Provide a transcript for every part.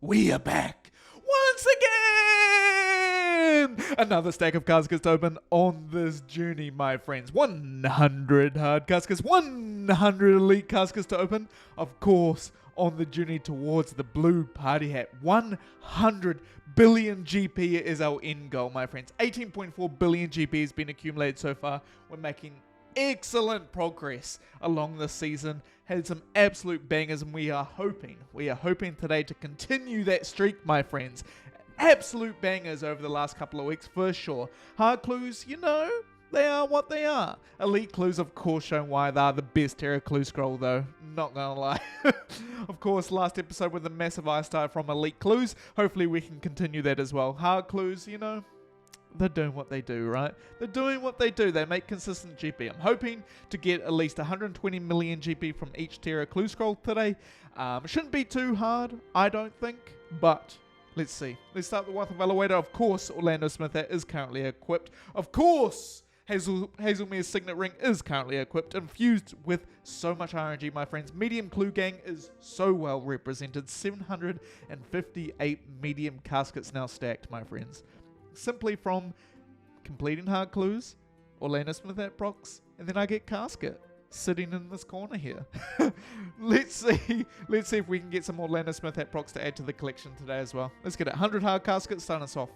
we are back once again! Another stack of caskets to open on this journey, my friends. 100 hard caskets, 100 elite caskets to open. Of course, on the journey towards the blue party hat. 100 billion GP is our end goal, my friends. 18.4 billion GP has been accumulated so far. We're making excellent progress along this season. Had some absolute bangers, and we are hoping today to continue that streak, my friends. Absolute bangers over the last couple of weeks for sure. Hard clues, you know, they are what they are. Elite clues, of course, showing why they are the best Terra clue scroll, though. Not gonna lie. Of course, last episode with the massive ice tire from elite clues. Hopefully we can continue that as well. Hard clues, you know, they're doing what they do, right? They're doing what they do. They make consistent GP. I'm hoping to get at least 120 million GP from each Terra clue scroll today. It shouldn't be too hard, I don't think, but let's see. Let's start with the Evaluator. Of course, Orlando Smith is currently equipped. Of course, Hazelmere's Signet Ring is currently equipped, infused with so much RNG, my friends. Medium Clue Gang is so well represented. 758 medium caskets now stacked, my friends. Simply from completing hard clues, Orlando Smith at procs, and then I get casket sitting in this corner here. Let's see if we can get some Orlando Smith at procs to add to the collection today as well. Let's get it. 100 hard caskets, start us off.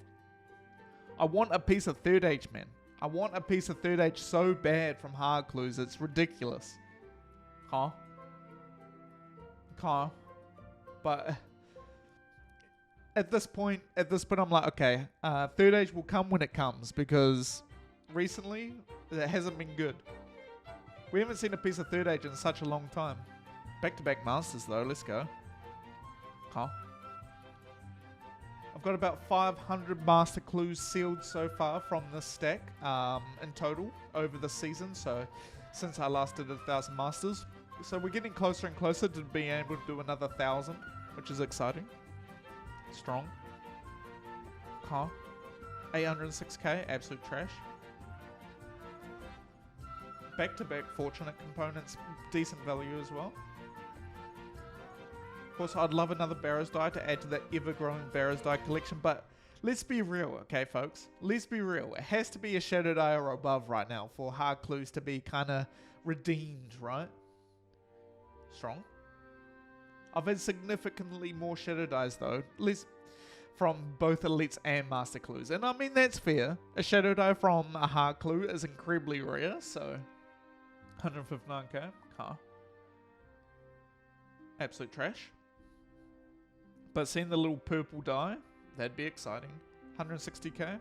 I want a piece of Third Age, man. I want a piece of Third Age so bad from hard clues. It's ridiculous. Huh? But at this point, I'm like, okay, Third Age will come when it comes, because recently it hasn't been good. We haven't seen a piece of Third Age in such a long time. Back-to-back Masters though, let's go. Huh? I've got about 500 Master Clues sealed so far from this stack in total over the season, so since I last did 1,000 Masters. So we're getting closer and closer to being able to do another 1,000, which is exciting. Strong. Huh? 806k, absolute trash. Back-to-back Fortunate components, decent value as well. Of course, I'd love another Barrows die to add to that ever-growing Barrows die collection, but let's be real, okay, folks? Let's be real. It has to be a Shadow die or above right now for hard clues to be kind of redeemed, right? Strong. I've had significantly more Shadow dies though, from both elites and master clues, and I mean that's fair. A Shadow die from a hard clue is incredibly rare, so 159k, huh? Absolute trash. But seeing the little purple die, that'd be exciting. 160k.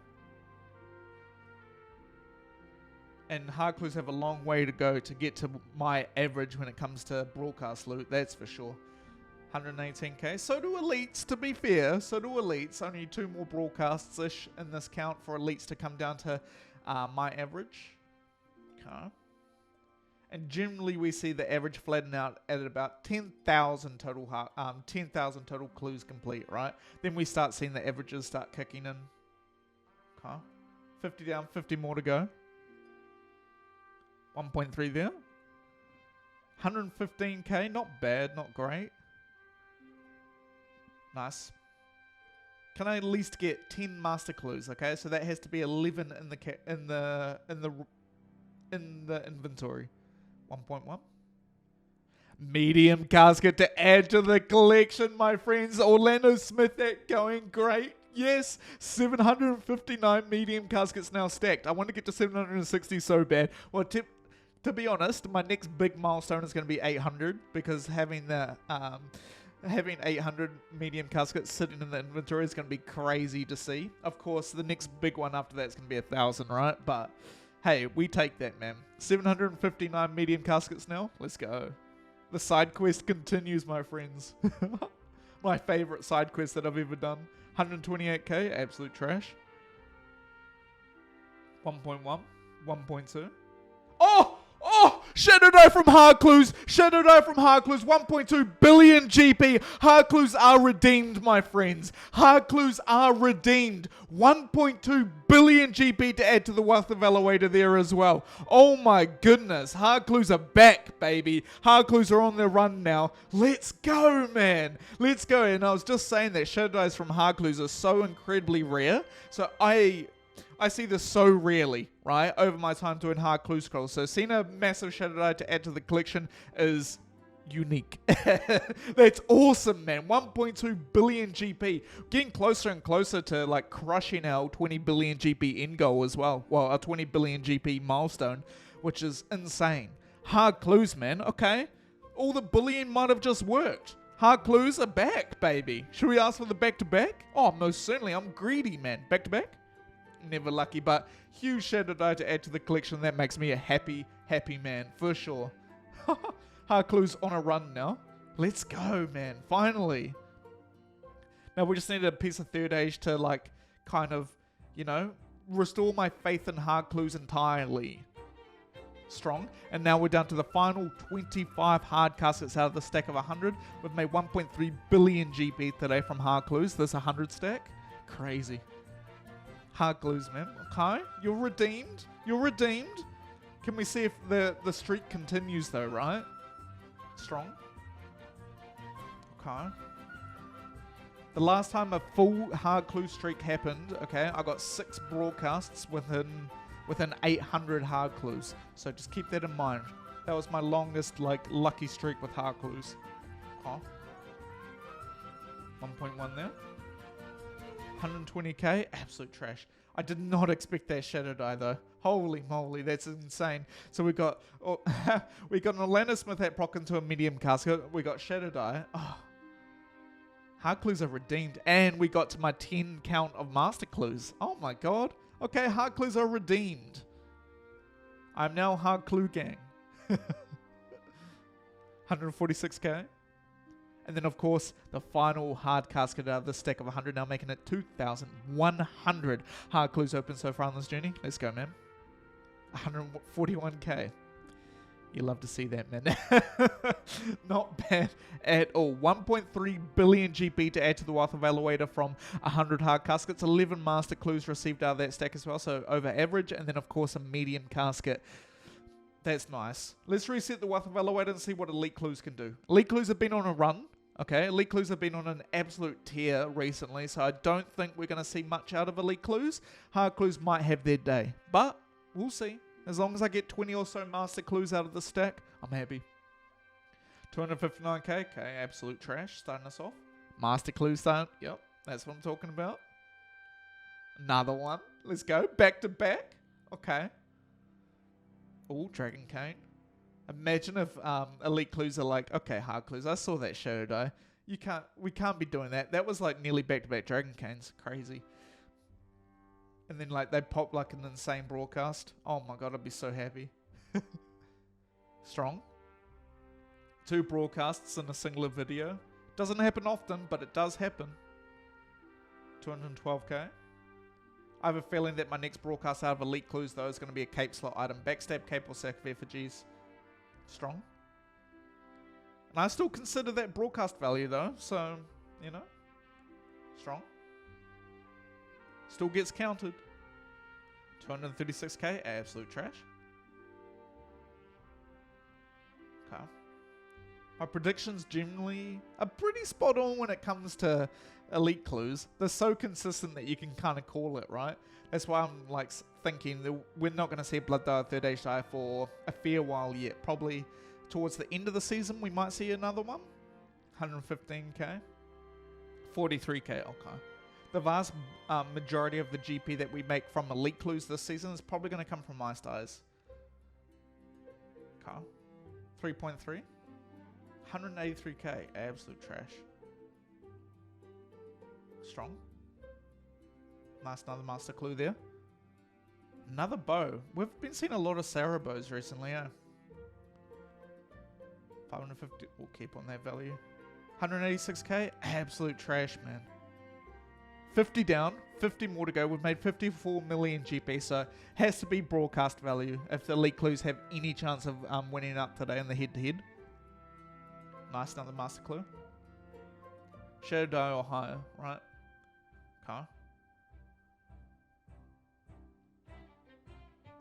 And hard clues have a long way to go to get to my average when it comes to broadcast loot, that's for sure. 118k. So do elites, to be fair. So do elites. Only 2 more broadcasts-ish in this count for elites to come down to my average. Okay. And generally we see the average flatten out at about 10,000 total 10,000 total clues complete, right? Then we start seeing the averages start kicking in. Okay. 50 down, 50 more to go. 1.3 there. 115k, not bad, not great. Nice. Can I at least get 10 master clues? Okay, so that has to be 11 in the inventory. 1.1. Medium casket to add to the collection, my friends. Orlando Smith, that going great. Yes, 759 medium caskets now stacked. I want to get to 760 so bad. Well, to be honest, my next big milestone is going to be 800, because having 800 medium caskets sitting in the inventory is going to be crazy to see. Of course, the next big one after that is going to be 1,000, right? But hey, we take that, man. 759 medium caskets now. Let's go. The side quest continues, my friends. My favorite side quest that I've ever done. 128k, absolute trash. 1.1, 1.2. Oh! Shadow Die from Hard Clues. Shadow Die from Hard Clues. 1.2 billion GP. Hard Clues are redeemed, my friends. Hard Clues are redeemed. 1.2 billion GP to add to the wealth evaluator there as well. Oh my goodness. Hard Clues are back, baby. Hard Clues are on their run now. Let's go, man. Let's go. And I was just saying that Shadow Dies from Hard Clues are so incredibly rare. So I see this so rarely, right, over my time doing Hard Clue Scrolls. So seeing a massive Shadow Die to add to the collection is unique. That's awesome, man. 1.2 billion GP. Getting closer and closer to like crushing our 20 billion GP end goal as well. Well, our 20 billion GP milestone, which is insane. Hard Clues, man. Okay. All the bullying might have just worked. Hard Clues are back, baby. Should we ask for the back-to-back? Oh, most certainly. I'm greedy, man. Back-to-back? Never lucky, but huge Shadow Die to add to the collection. That makes me a happy, happy man, for sure. Hard Clues on a run now. Let's go, man. Finally. Now, we just need a piece of Third Age to, like, kind of, you know, restore my faith in Hard Clues entirely. Strong. And now we're down to the final 25 hard caskets out of the stack of 100. We've made 1.3 billion GP today from Hard Clues. This 100 stack. Crazy. Hard Clues, man. Okay. You're redeemed. You're redeemed. Can we see if the streak continues though, right? Strong. Okay. The last time a full Hard Clue streak happened, okay, I got 6 broadcasts within 800 Hard Clues. So just keep that in mind. That was my longest, like, lucky streak with Hard Clues. Oh. 1.1 there. 120k, absolute trash. I did not expect that Shadow Die though. Holy moly, that's insane. So we got we got an Orlando Smith hat proc into a medium casket. We got Shadow Die. Oh. Hard Clues are redeemed, and we got to my 10 count of Master Clues. Oh my god. Okay, Hard Clues are redeemed. I'm now Hard Clue Gang. 146k. And then, of course, the final hard casket out of the stack of 100, now making it 2,100 Hard Clues open so far on this journey. Let's go, man. 141k. You love to see that, man. Not bad at all. 1.3 billion GP to add to the wealth evaluator from 100 hard caskets. 11 Master Clues received out of that stack as well, so over average. And then, of course, a medium casket. That's nice. Let's reset the wealth evaluator and see what Elite Clues can do. Elite Clues have been on a run. Okay, Elite Clues have been on an absolute tear recently, so I don't think we're going to see much out of Elite Clues. Hard Clues might have their day, but we'll see. As long as I get 20 or so Master Clues out of the stack, I'm happy. 259k, okay, absolute trash, starting us off. Master Clues starting, yep, that's what I'm talking about. Another one, let's go, back to back, okay. Oh, Dragon Cane. Imagine if Elite Clues are like, okay, Hard Clues, I saw that Shadow Die. We can't be doing that. That was like nearly back-to-back Dragon Canes. Crazy. And then like they pop like an insane broadcast. Oh my god, I'd be so happy. Strong. 2 broadcasts in a singular video. Doesn't happen often, but it does happen. 212k. I have a feeling that my next broadcast out of Elite Clues though is going to be a cape slot item. Backstab, cape, or sack of effigies. Strong. And I still consider that broadcast value though, so, you know. Strong. Still gets counted. 236k, absolute trash. Okay. My predictions generally are pretty spot on when it comes to Elite Clues. They're so consistent that you can kind of call it, right? That's why I'm like thinking that we're not going to see a Blood Dive Third Age Die for a fair while yet. Probably towards the end of the season we might see another one. 115k. 43k, okay. The vast majority of the GP that we make from Elite Clues this season is probably going to come from Ice Dies. Okay. 3.3. 183k, absolute trash. Strong. Nice, another Master Clue there. Another bow. We've been seeing a lot of Sarah bows recently, yeah. 550, we'll keep on that value. 186k, absolute trash, man. 50 down, 50 more to go. We've made 54 million GP, so has to be broadcast value if the elite clues have any chance of winning up today in the head-to-head. Nice, another master clue. Shadow die or higher, right? Okay.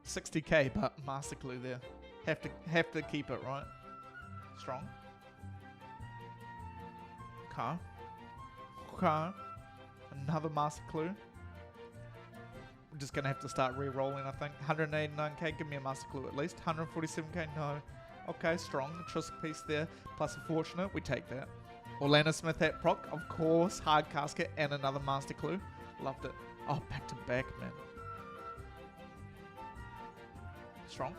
60k, but master clue there. Have to keep it, right? Strong. Okay. Okay. Another master clue. We're just gonna have to start re-rolling, I think. 189k, give me a master clue at least. 147k, no. Okay, strong. Trisk piece there, plus a fortunate. We take that. Orlando Smith hat proc, of course. Hard casket and another master clue. Loved it. Oh, back to back, man. Strong.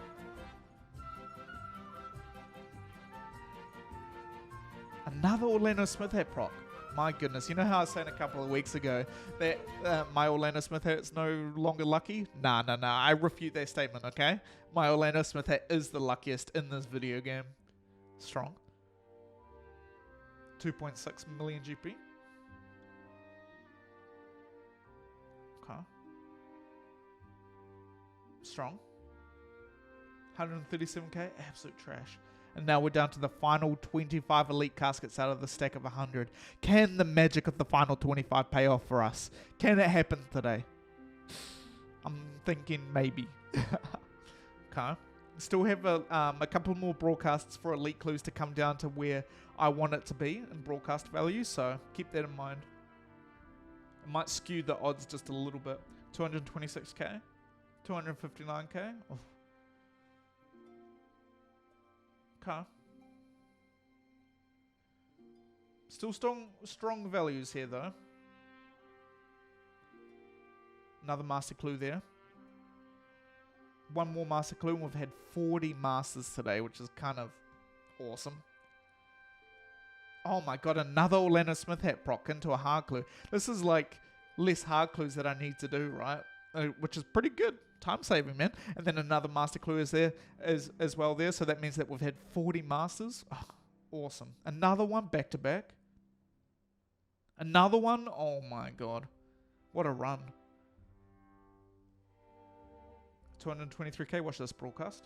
Another Orlando Smith hat proc. My goodness. You know how I was saying a couple of weeks ago that my Orlando Smith hat is no longer lucky? Nah. I refute that statement, okay? My Orlando Smith hat is the luckiest in this video game. Strong. 2.6 million GP. Okay. Strong. 137k. Absolute trash. And now we're down to the final 25 elite caskets out of the stack of 100. Can the magic of the final 25 pay off for us? Can it happen today? I'm thinking maybe. Okay. Still have a couple more broadcasts for elite clues to come down to where I want it to be in broadcast value, so keep that in mind. It might skew the odds just a little bit. 226k, 259k. Oh. Okay. Still strong values here though. Another master clue there. One more master clue, and we've had 40 masters today, which is kind of awesome. Oh my god, another Orlando Smith hat proc into a hard clue. This is like less hard clues that I need to do, right? Which is pretty good. Time saving, man. And then another master clue is there as well there. So that means that we've had 40 masters. Oh, awesome. Another one back to back. Another one. Oh my god. What a run. 223k. Watch this broadcast.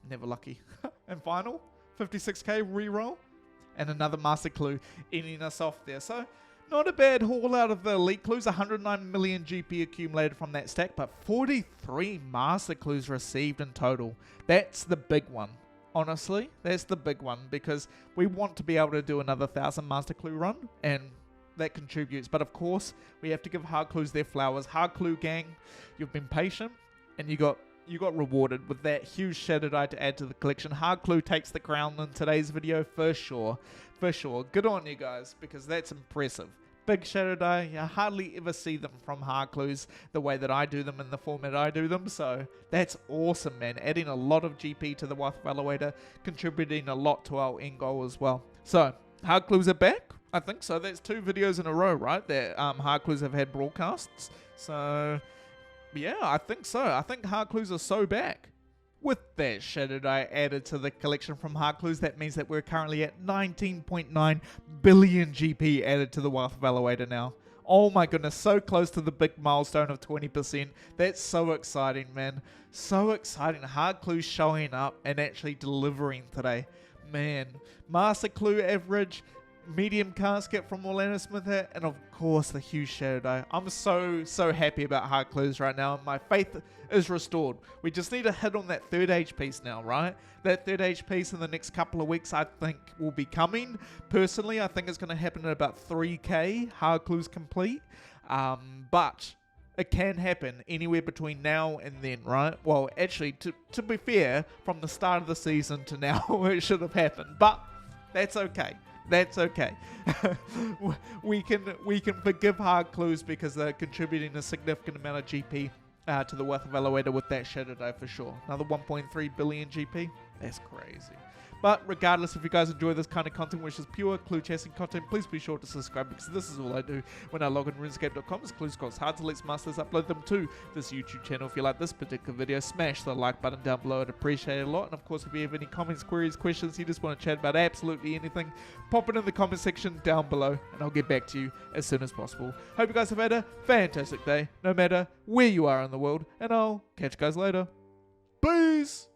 Never lucky. And final, 56k reroll. And another master clue ending us off there. So not a bad haul out of the elite clues. 109 million GP accumulated from that stack, but 43 master clues received in total. That's the big one. Honestly, that's the big one, because we want to be able to do another 1,000 master clue run, and that contributes. But of course, we have to give hard clues their flowers. Hard clue gang, you've been patient, and you got rewarded with that huge shadow die to add to the collection. Hard clue takes the crown in today's video for sure. For sure. Good on you guys, because that's impressive. Big shadow die, you hardly ever see them from hard clues the way that I do them in the format I do them, so that's awesome, man. Adding a lot of GP to the Wealth Evaluator, contributing a lot to our end goal as well. So, hard clues are back? I think so. That's 2 videos in a row, right? That hard clues have had broadcasts. So, yeah, I think so. I think hard clues are so back. With that shadow die added to the collection from hard clues, that means that we're currently at 19.9 billion GP added to the Wealth Evaluator now. Oh my goodness, so close to the big milestone of 20%. That's so exciting, man. So exciting. Hard clues showing up and actually delivering today. Man, master clue average, medium casket from Orlando Smith hat, and of course the huge shadow die. I'm so happy about hard clues right now. My faith is restored. We just need to hit on that third age piece now, right? That third age piece in the next couple of weeks I think will be coming. Personally, I think it's going to happen at about 3k hard clues complete. But it can happen anywhere between now and then, right? Well, actually, to be fair, from the start of the season to now, it should have happened. But that's okay. That's okay. we can forgive hard clues because they're contributing a significant amount of GP to the Wealth Evaluator with that shadow die for sure. Another 1.3 billion GP. That's crazy. But regardless, if you guys enjoy this kind of content, which is pure clue chasing content, please be sure to subscribe, because this is all I do when I log in Runescape.com. As clues cost hard to let masters upload them to this YouTube channel. If you like this particular video, smash the like button down below. I'd appreciate it a lot. And of course, if you have any comments, queries, questions, you just want to chat about absolutely anything, pop it in the comment section down below, and I'll get back to you as soon as possible. Hope you guys have had a fantastic day, no matter where you are in the world, and I'll catch you guys later. Peace!